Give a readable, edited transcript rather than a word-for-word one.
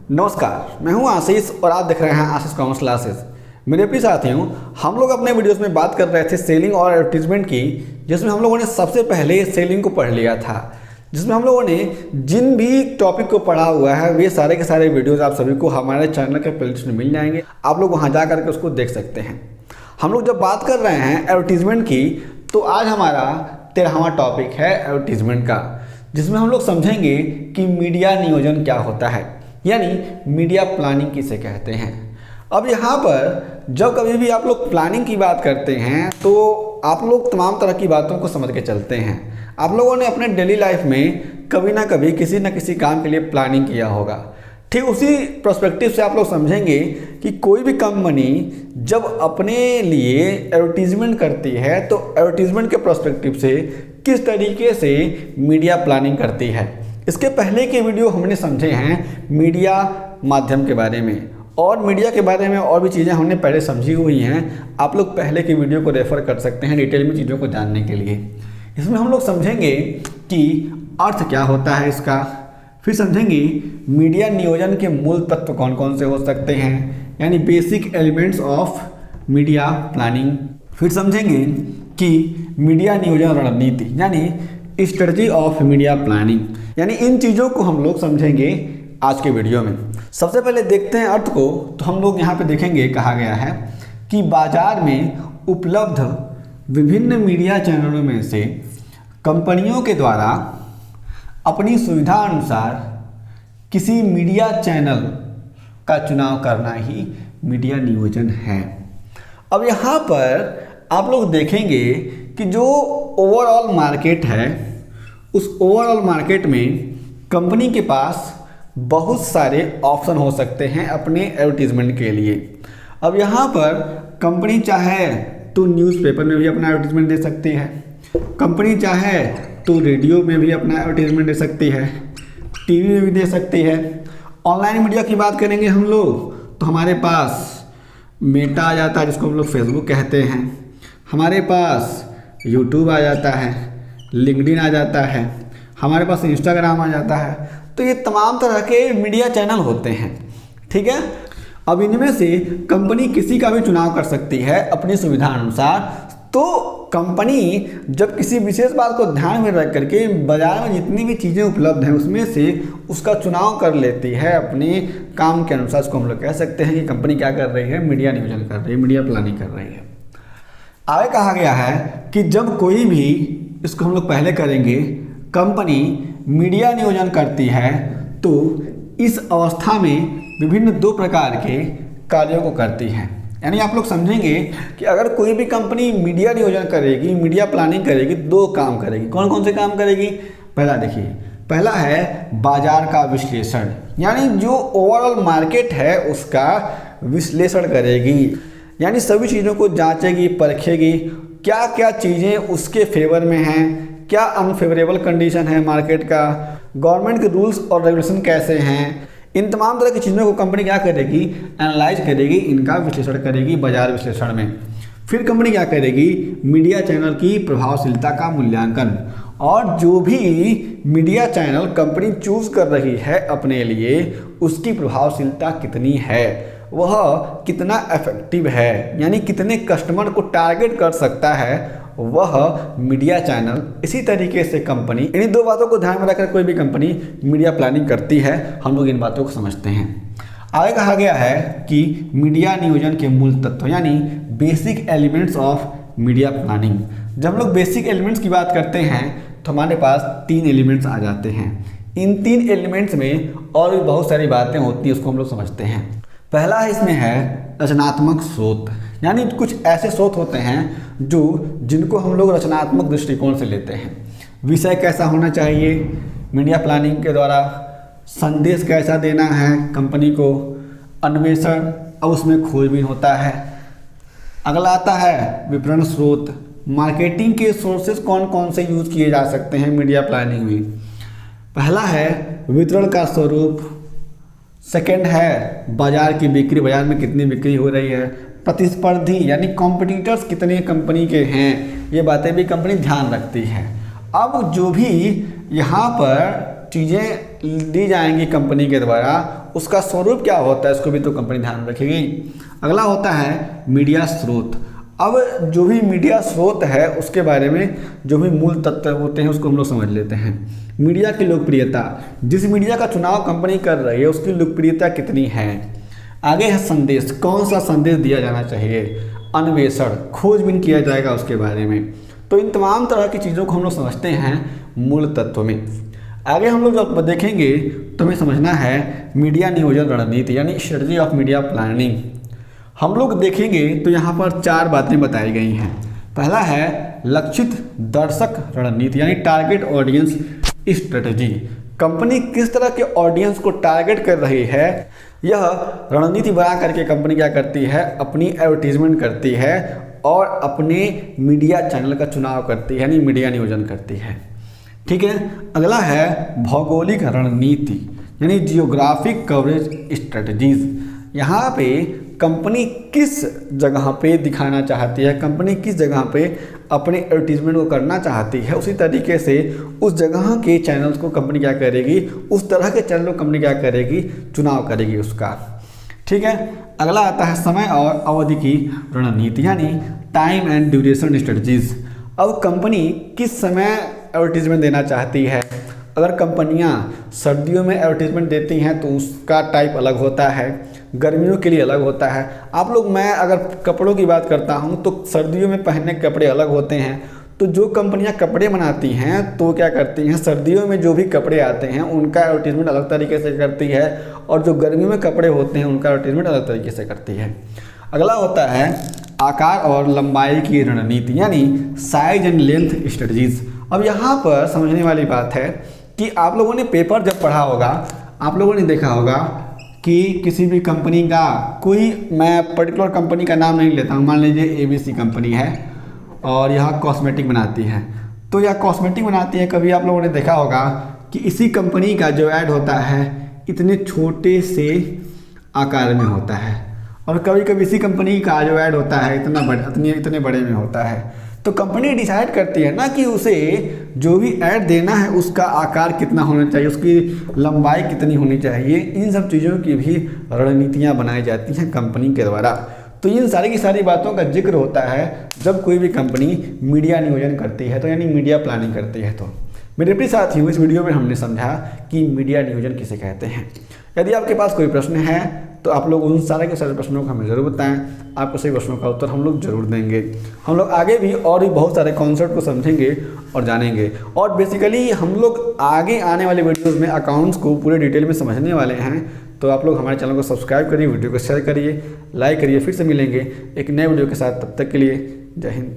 नमस्कार, मैं हूं आशीष और आप देख रहे हैं आशीष कॉमर्स क्लासेस। मेरे प्रिय साथियों, हम लोग अपने वीडियोस में बात कर रहे थे सेलिंग और एडवर्टीजमेंट की, जिसमें हम लोगों ने सबसे पहले सेलिंग को पढ़ लिया था। जिसमें हम लोगों ने जिन भी टॉपिक को पढ़ा हुआ है वे सारे के सारे वीडियोज़ आप सभी को हमारे चैनल के प्लेलिस्ट में मिल जाएंगे। आप लोग वहाँ जा करके उसको देख सकते हैं। हम लोग जब बात कर रहे हैं एडवर्टीजमेंट की, तो आज हमारा 13वां टॉपिक है एडवर्टीजमेंट का, जिसमें हम लोग समझेंगे कि मीडिया नियोजन क्या होता है, यानी मीडिया प्लानिंग किसे कहते हैं। अब यहाँ पर जब कभी भी आप लोग प्लानिंग की बात करते हैं तो आप लोग तमाम तरह की बातों को समझ के चलते हैं। आप लोगों ने अपने डेली लाइफ में कभी ना कभी किसी न किसी काम के लिए प्लानिंग किया होगा। ठीक उसी पर्सपेक्टिव से आप लोग समझेंगे कि कोई भी कंपनी जब अपने लिए एडवर्टीजमेंट करती है तो एडवर्टीजमेंट के पर्सपेक्टिव से किस तरीके से मीडिया प्लानिंग करती है। इसके पहले के वीडियो हमने समझे हैं मीडिया माध्यम के बारे में, और मीडिया के बारे में और भी चीज़ें हमने पहले समझी हुई हैं। आप लोग पहले के वीडियो को रेफ़र कर सकते हैं डिटेल में चीज़ों को जानने के लिए। इसमें हम लोग समझेंगे कि अर्थ क्या होता है इसका, फिर समझेंगे मीडिया नियोजन के मूल तत्व कौन कौन से हो सकते हैं, यानी basic elements of media planning. फिर समझेंगे कि मीडिया नियोजन रणनीति यानी स्ट्रेटजी ऑफ मीडिया प्लानिंग, यानी इन चीज़ों को हम लोग समझेंगे आज के वीडियो में। सबसे पहले देखते हैं अर्थ को। तो हम लोग यहाँ पे देखेंगे, कहा गया है कि बाजार में उपलब्ध विभिन्न मीडिया चैनलों में से कंपनियों के द्वारा अपनी सुविधा अनुसार किसी मीडिया चैनल का चुनाव करना ही मीडिया नियोजन है। अब यहाँ पर आप लोग देखेंगे कि जो ओवरऑल मार्केट है, उस ओवरऑल मार्केट में कंपनी के पास बहुत सारे ऑप्शन हो सकते हैं अपने एडवर्टीजमेंट के लिए। अब यहाँ पर कंपनी चाहे तो न्यूज़पेपर में भी अपना एडवर्टीजमेंट दे सकती है, कंपनी चाहे तो रेडियो में भी अपना एडवर्टीजमेंट दे सकती है, टीवी में भी दे सकती है। ऑनलाइन मीडिया की बात करेंगे हम लोग तो हमारे पास मेटा आ जाता है, जिसको हम लोग फेसबुक कहते हैं, हमारे पास यूट्यूब आ जाता है, लिंक्डइन आ जाता है, हमारे पास इंस्टाग्राम आ जाता है। तो ये तमाम तरह के मीडिया चैनल होते हैं, ठीक है। अब इनमें से कंपनी किसी का भी चुनाव कर सकती है अपनी सुविधा अनुसार। तो कंपनी जब किसी विशेष बात को ध्यान में रख करके बाजार में जितनी भी चीज़ें उपलब्ध हैं उसमें से उसका चुनाव कर लेती है अपने काम के अनुसार। उसको हम लोग कह सकते हैं कि कंपनी क्या कर रही है, मीडिया नियोजन कर रही है, मीडिया प्लानिंग कर रही है। आगे कहा गया है कि जब कोई भी, इसको हम लोग पहले करेंगे, कंपनी मीडिया नियोजन करती है तो इस अवस्था में विभिन्न दो प्रकार के कार्यों को करती है। यानी आप लोग समझेंगे कि अगर कोई भी कंपनी मीडिया नियोजन करेगी, मीडिया प्लानिंग करेगी, दो काम करेगी। कौन कौन से काम करेगी? पहला देखिए, पहला है बाजार का विश्लेषण, यानी जो ओवरऑल मार्केट है उसका विश्लेषण करेगी, यानी सभी चीज़ों को जांचेगी, परखेगी, क्या क्या चीज़ें उसके फेवर में हैं, क्या अनफेवरेबल कंडीशन है मार्केट का, गवर्नमेंट के रूल्स और रेगुलेशन कैसे हैं। इन तमाम तरह की चीज़ों को कंपनी क्या करेगी, एनालाइज करेगी, इनका विश्लेषण करेगी बाजार विश्लेषण में। फिर कंपनी क्या करेगी, मीडिया चैनल की प्रभावशीलता का मूल्यांकन, और जो भी मीडिया चैनल कंपनी चूज कर रही है अपने लिए उसकी प्रभावशीलता कितनी है, वह कितना इफेक्टिव है, यानी कितने कस्टमर को टारगेट कर सकता है वह मीडिया चैनल। इसी तरीके से कंपनी इन्हीं दो बातों को ध्यान में रखकर कोई भी कंपनी मीडिया प्लानिंग करती है। हम लोग इन बातों को समझते हैं। आगे कहा गया है कि मीडिया नियोजन के मूल तत्व यानी basic elements of media planning. जब हम लोग बेसिक एलिमेंट्स की बात करते हैं तो हमारे पास 3 एलिमेंट्स आ जाते हैं। इन 3 एलिमेंट्स में और भी बहुत सारी बातें होती हैं, उसको हम लोग समझते हैं। पहला है, इसमें है रचनात्मक स्रोत, यानी कुछ ऐसे स्रोत होते हैं जिनको हम लोग रचनात्मक दृष्टिकोण से लेते हैं। विषय कैसा होना चाहिए मीडिया प्लानिंग के द्वारा, संदेश कैसा देना है कंपनी को, अन्वेषण, अब उसमें खोजबीन होता है। अगला आता है विपणन स्रोत, मार्केटिंग के सोर्सेज कौन कौन से यूज किए जा सकते हैं मीडिया प्लानिंग में। पहला है वितरण का स्वरूप, सेकंड है बाजार की बिक्री, बाजार में कितनी बिक्री हो रही है, प्रतिस्पर्धी यानी कॉम्पिटिटर्स कितने कंपनी के हैं, ये बातें भी कंपनी ध्यान रखती है। अब जो भी यहाँ पर चीज़ें दी जाएंगी कंपनी के द्वारा, उसका स्वरूप क्या होता है इसको भी तो कंपनी ध्यान में रखेगी। अगला होता है मीडिया स्रोत। अब जो भी मीडिया स्रोत है उसके बारे में जो भी मूल तत्व होते हैं उसको हम लोग समझ लेते हैं। मीडिया की लोकप्रियता, जिस मीडिया का चुनाव कंपनी कर रही है उसकी लोकप्रियता कितनी है। आगे है संदेश, कौन सा संदेश दिया जाना चाहिए। अन्वेषण, खोजबीन किया जाएगा उसके बारे में। तो इन तमाम तरह की चीज़ों को हम लोग समझते हैं मूल तत्व में। आगे हम लोग जब देखेंगे तो हमें समझना है मीडिया नियोजन रणनीति यानी स्ट्रेटजी ऑफ मीडिया प्लानिंग। हम लोग देखेंगे तो यहाँ पर 4 बातें बताई गई हैं। पहला है लक्षित दर्शक रणनीति यानी टारगेट ऑडियंस स्ट्रेटजी। कंपनी किस तरह के ऑडियंस को टारगेट कर रही है, यह रणनीति बना करके कंपनी क्या करती है, अपनी एडवर्टीजमेंट करती है और अपने मीडिया चैनल का चुनाव करती है यानी मीडिया नियोजन करती है। ठीक है। अगला है भौगोलिक रणनीति यानी जियोग्राफिक कवरेज स्ट्रेटजीज। यहाँ पे कंपनी किस जगह पे दिखाना चाहती है, कंपनी किस जगह पे अपने एडवर्टीजमेंट को करना चाहती है, उसी तरीके से उस जगह के चैनल्स को कंपनी क्या करेगी, उस तरह के चैनल को कंपनी क्या करेगी, चुनाव करेगी उसका। ठीक है। अगला आता है समय और अवधि की रणनीति यानी टाइम एंड ड्यूरेशन स्ट्रेटजीज। अब कंपनी किस समय एडवर्टीजमेंट देना चाहती है। अगर कंपनियां सर्दियों में एडवर्टीजमेंट देती हैं तो उसका टाइप अलग होता है, गर्मियों के लिए अलग होता है। आप लोग, मैं अगर कपड़ों की बात करता हूं तो सर्दियों में पहनने के कपड़े अलग होते हैं। तो जो कंपनियां कपड़े बनाती हैं तो क्या करती हैं, सर्दियों में जो भी कपड़े आते हैं उनका एडवर्टीजमेंट अलग तरीके से करती है और जो गर्मियों में कपड़े होते हैं उनका एडवर्टीजमेंट अलग तरीके से करती है। अगला होता है आकार और लंबाई की रणनीति यानी साइज एंड लेंथ स्ट्रेटजीज। अब यहाँ पर समझने वाली बात है कि आप लोगों ने पेपर जब पढ़ा होगा, आप लोगों ने देखा होगा कि किसी भी कंपनी का कोई, मैं पर्टिकुलर कंपनी का नाम नहीं लेता हूँ, मान लीजिए ABC कंपनी है और यह कॉस्मेटिक बनाती है। तो यह कॉस्मेटिक बनाती है, कभी आप लोगों ने देखा होगा कि इसी कंपनी का जो ऐड होता है इतने छोटे से आकार में होता है और कभी कभी इसी कंपनी का जो ऐड होता है इतने बड़े में होता है। तो कंपनी डिसाइड करती है ना कि उसे जो भी ऐड देना है उसका आकार कितना होना चाहिए, उसकी लंबाई कितनी होनी चाहिए। इन सब चीज़ों की भी रणनीतियाँ बनाई जाती हैं कंपनी के द्वारा। तो इन सारी की सारी बातों का जिक्र होता है जब कोई भी कंपनी मीडिया नियोजन करती है, तो यानी मीडिया प्लानिंग करती है। तो मेरे प्रिय साथियों, इस वीडियो में हमने समझा कि मीडिया नियोजन किसे कहते हैं। यदि आपके पास कोई प्रश्न है तो आप लोग उन सारे के सारे प्रश्नों को हमें ज़रूर बताएं। आपको सही प्रश्नों का उत्तर हम लोग जरूर देंगे। हम लोग आगे भी और भी बहुत सारे कॉन्सेप्ट को समझेंगे और जानेंगे। और बेसिकली हम लोग आगे आने वाले वीडियोज़ में अकाउंट्स को पूरे डिटेल में समझने वाले हैं। तो आप लोग हमारे चैनल को सब्सक्राइब करिए, वीडियो को शेयर करिए, लाइक करिए। फिर से मिलेंगे एक नए वीडियो के साथ, तब तक के लिए जय हिंद।